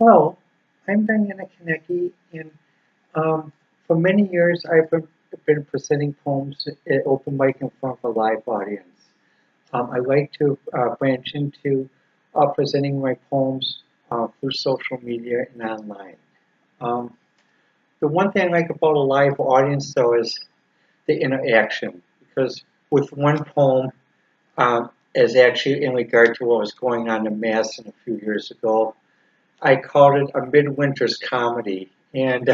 Hello, I'm Diana Konecki, and for many years I've been presenting poems at open mic in front of a live audience. I like to branch into presenting my poems through social media and online. Um, the one thing I like about a live audience, though, is the interaction, because with one poem, is actually in regard to what was going on in Madison a few years ago. I called it a midwinter's comedy, and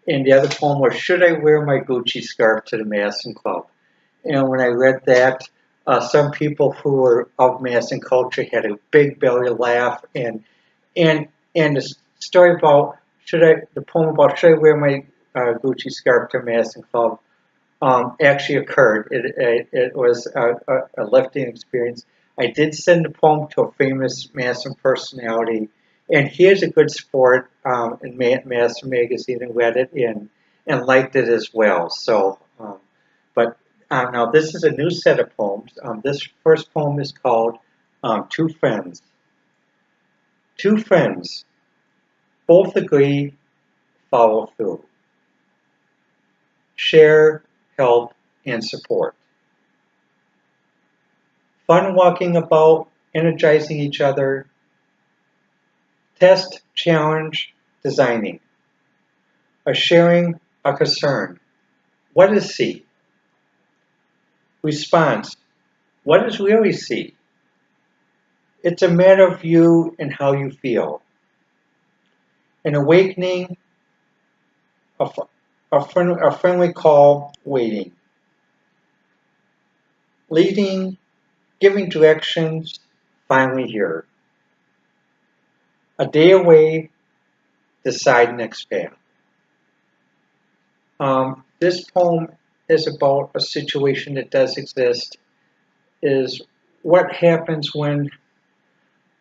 the other poem was "Should I Wear My Gucci Scarf to the Madison Club?" And when I read that, some people who were of Madison culture had a big belly laugh, and the story about the poem about "Should I Wear My Gucci Scarf to the Madison Club?" Actually occurred. It was a lifting experience. I did send the poem to a famous Madison personality, and he is a good sport in Madison Magazine and read it and liked it as well. So, but now this is a new set of poems. This first poem is called Two Friends. Two friends, both agree, follow through, share, help, and support. Fun walking about, energizing each other, test, challenge, designing, a sharing, a concern. What is C? Response. What is really C? It's a matter of you and how you feel. An awakening, a, a friendly call, waiting. Leading, giving directions, finally here. A day away, decide next path. This poem is about a situation that does exist, is what happens when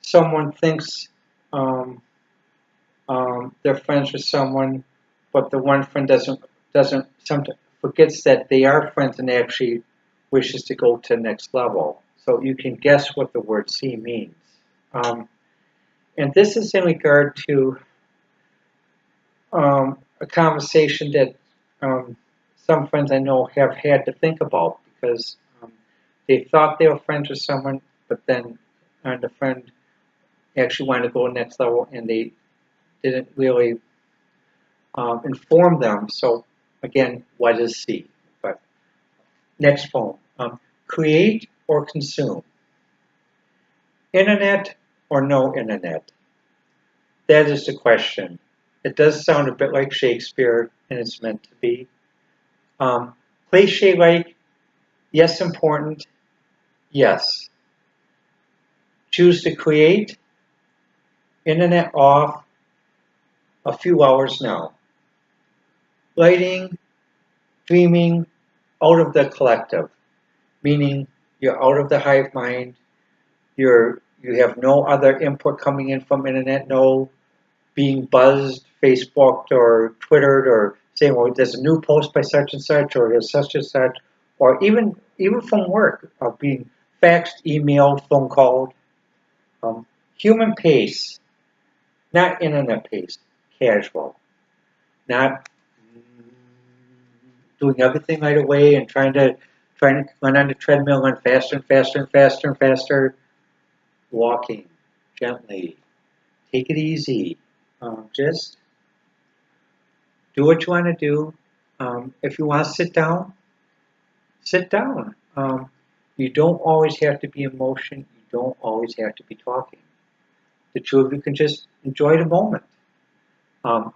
someone thinks um, they're friends with someone, but the one friend doesn't sometimes forgets that they are friends and actually wishes to go to the next level. So you can guess what the word "see" means. Um, and this is in regard to a conversation that some friends I know have had to think about because they thought they were friends with someone, but then the friend actually wanted to go next level and they didn't really inform them. So again, what is C? But next poem. Create or consume? Internet or no internet? That is the question. It does sound a bit like Shakespeare, and it's meant to be. Cliche like, yes, important, yes. Choose to create, internet off, a few hours now. Lighting, dreaming, out of the collective, meaning you're out of the hive mind, you have no other input coming in from internet, no being buzzed, Facebooked or Twittered or saying, well, there's a new post by such and such or there's such and such, or even from work, being faxed, emailed, phone called. Human pace, not internet pace, casual, not doing everything right away and trying to run on the treadmill and faster and faster and faster and faster. Walking gently, take it easy. Just do what you want to do. If you want to sit down, sit down. You don't always have to be in motion. You don't always have to be talking. The two of you can just enjoy the moment.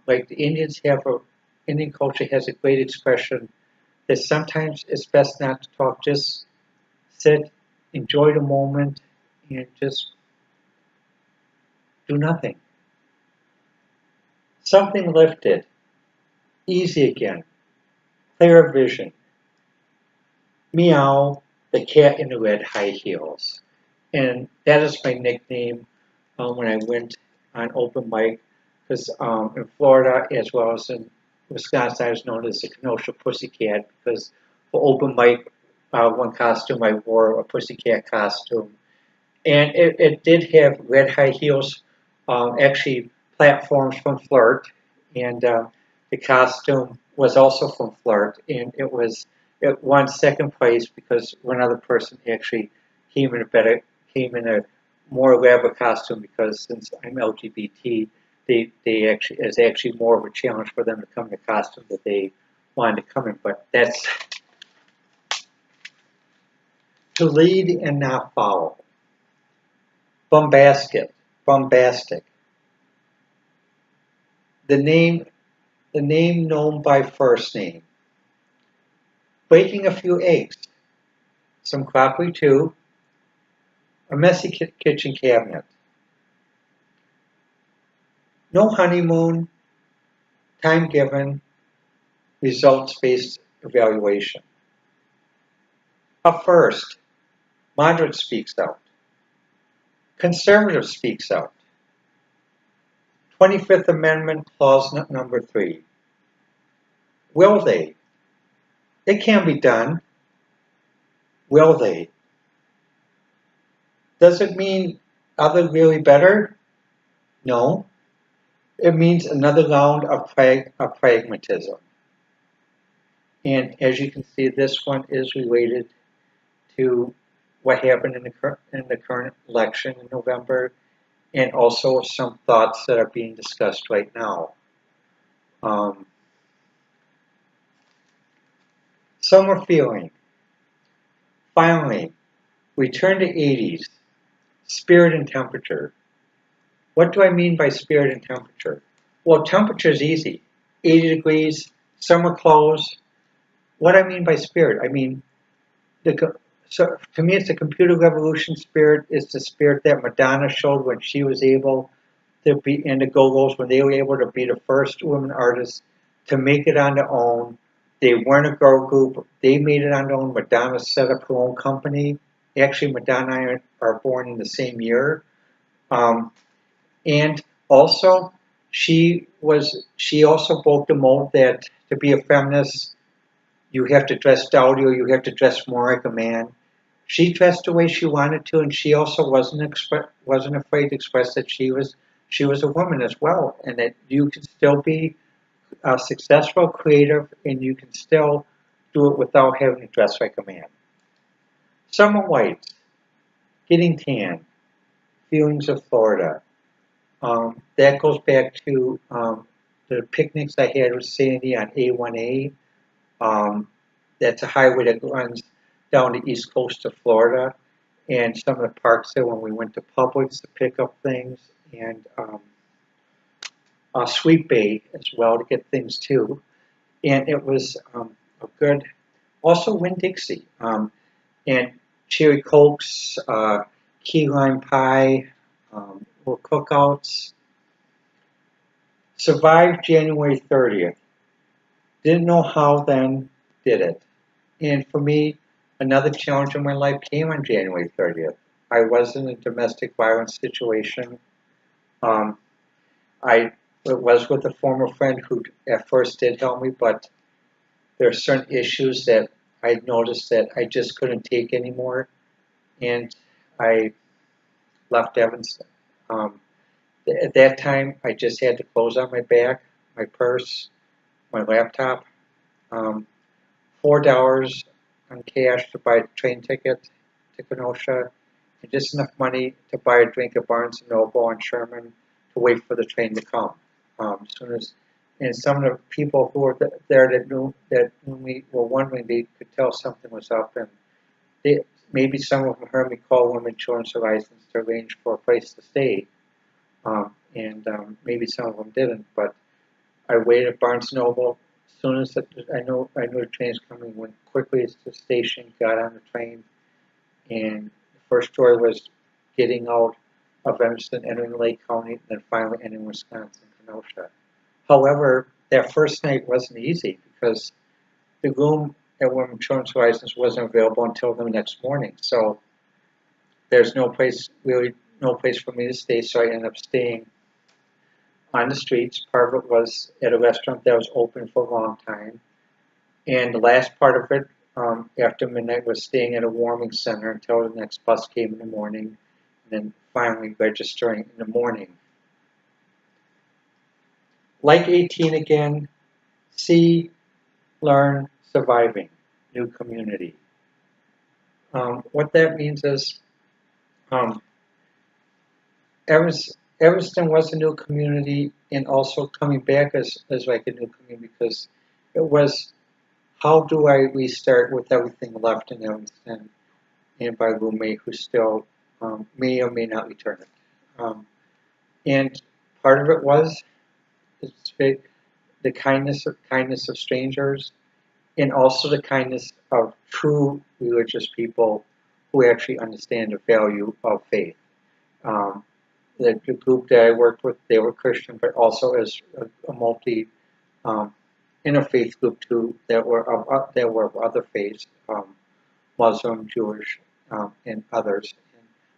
Like the Indian culture has a great expression that sometimes it's best not to talk. Just sit, enjoy the moment, and just do nothing. Something lifted, easy again, clear vision. Meow, the cat in the red high heels. And that is my nickname when I went on open mic, because in Florida as well as in Wisconsin, I was known as the Kenosha Pussycat, because for open mic, one costume I wore a pussycat costume. And it did have red high heels, actually platforms from Flirt, and the costume was also from Flirt, and it won second place because one other person actually came in a more elaborate costume because since I'm LGBT, they actually it's actually more of a challenge for them to come in a costume that they wanted to come in. But that's to lead and not follow. Bombastic. The name known by first name. Breaking a few eggs. Some crockery too. A messy kitchen cabinet. No honeymoon. Time given. Results-based evaluation. Up first. Moderate speaks out. Conservative speaks out. 25th Amendment Clause number 3. Will they? It can be done. Will they? Does it mean are they really better? No. It means another round of pragmatism. And as you can see, this one is related to what happened in the current election in November, and also some thoughts that are being discussed right now. Summer feeling. Finally, return to 80s. Spirit and temperature. What do I mean by spirit and temperature? Well, temperature is easy. 80 degrees, summer clothes. What I mean by spirit, I mean, so to me, it's the computer revolution spirit. It's the spirit that Madonna showed when she was able to be in the Go-Go's, when they were able to be the first women artists to make it on their own. They weren't a girl group. They made it on their own. Madonna set up her own company. Actually, Madonna and I are born in the same year. And also, she also broke the mold that to be a feminist, you have to dress dowdy or you have to dress more like a man. She dressed the way she wanted to, and she also wasn't afraid to express that she was a woman as well, and that you can still be successful, creative, and you can still do it without having to dress like a man. Summer whites, getting tan, feelings of Florida. That goes back to the picnics I had with Sandy on A1A. That's a highway that runs down the east coast of Florida, and some of the parks there when we went to Publix to pick up things, and Sweet Bay as well to get things too. And it was a good, also Winn-Dixie, and cherry cokes, key lime pie, little cookouts. Survived January 30th. Didn't know how then, did it. And for me, another challenge in my life came on January 30th. I was in a domestic violence situation. I was with a former friend who at first did help me, but there are certain issues that I noticed that I just couldn't take anymore, and I left Evanston. At that time, I just had the clothes on my back, my purse, my laptop, $4 on cash to buy a train ticket to Kenosha, and just enough money to buy a drink at Barnes & Noble on Sherman to wait for the train to come. And some of the people who were there that knew me were wondering, they could tell something was up, and maybe some of them heard me call Women's Children's Horizons to arrange for a place to stay, and maybe some of them didn't. But I waited at Barnes & Noble. As soon as I knew the train was coming, went quickly to the station, got on the train, and the first story was getting out of Evanston, entering Lake County, and then finally entering Wisconsin, Kenosha. However, that first night wasn't easy because the room at Women's Children's Horizons wasn't available until the next morning. So there's no place for me to stay. So I ended up staying on the streets. Part of it was at a restaurant that was open for a long time, and the last part of it, after midnight, was staying at a warming center until the next bus came in the morning, and then finally registering in the morning. Like 18 again, see, learn, surviving, new community. What that means is um, Evanston was a new community, and also coming back as like a new community because it was how do I restart with everything left in Evanston and by roommate who still may or may not return it. And part of it was the kindness of strangers, and also the kindness of true religious people who actually understand the value of faith. Um, the group that I worked with, they were Christian, but also as a multi um, interfaith group too that were of other faiths, Muslim, Jewish, and others.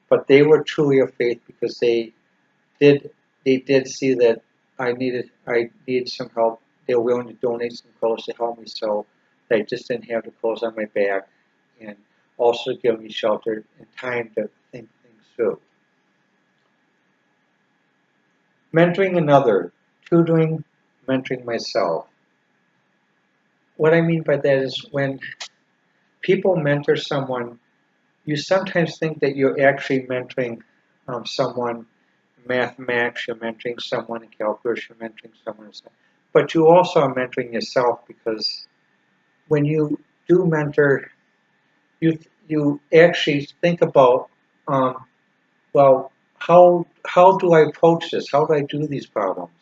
But they were truly of faith because did they did see that I needed some help. They were willing to donate some clothes to help me, so that I just didn't have the clothes on my back, and also give me shelter and time to think things through. Mentoring another, tutoring, mentoring myself. What I mean by that is when people mentor someone, you sometimes think that you're actually mentoring someone in mathematics, you're mentoring someone in calculus, you're mentoring someone in science. But you also are mentoring yourself because when you do mentor, you actually think about, um, well, how do I approach this? How do I do these problems?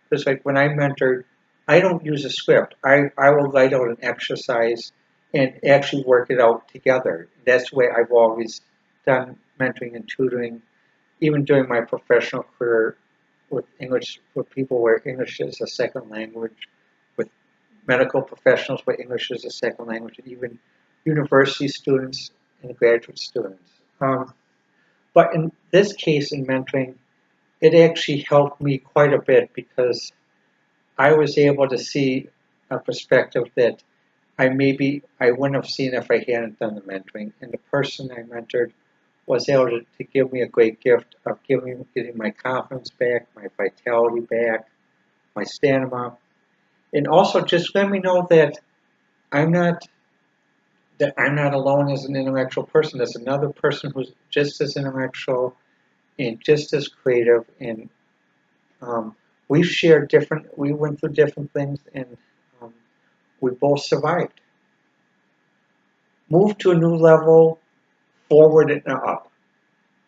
Because like when I mentor, I don't use a script. I will write out an exercise and actually work it out together. That's the way I've always done mentoring and tutoring, even during my professional career with English, with people where English is a second language, with medical professionals where English is a second language, and even university students and graduate students. But in this case, in mentoring, it actually helped me quite a bit because I was able to see a perspective that I wouldn't have seen if I hadn't done the mentoring. And the person I mentored was able to give me a great gift of getting my confidence back, my vitality back, my stamina, and also just let me know that I'm not I'm not alone as an intellectual person. There's another person who's just as intellectual and just as creative, and um, we went through different things, and um, we both survived. Move to a new level, forward and up.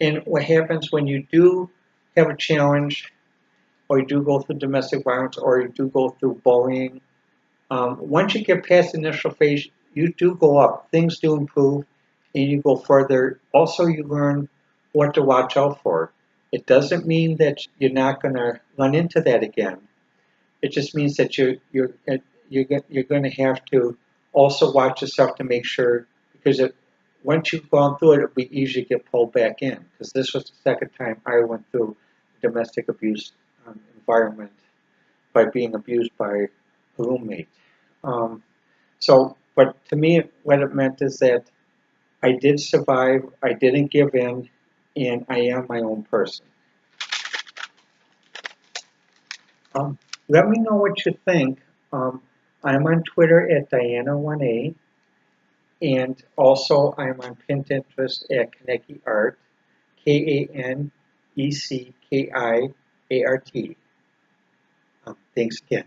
And what happens when you do have a challenge, or you do go through domestic violence, or you do go through bullying, once you get past the initial phase, you do go up. Things do improve, and you go further. Also, you learn what to watch out for. It doesn't mean that you're not going to run into that again. It just means that you're going to have to also watch yourself to make sure because once you've gone through it, it'll be easy to get pulled back in. Because this was the second time I went through a domestic abuse environment by being abused by a roommate. Um, but to me, what it meant is that I did survive, I didn't give in, and I am my own person. Um, Let me know what you think. Um, I'm on Twitter at Diana1A, and also I'm on Pinterest at Kaneki Art, Kaneckkiart. Thanks again.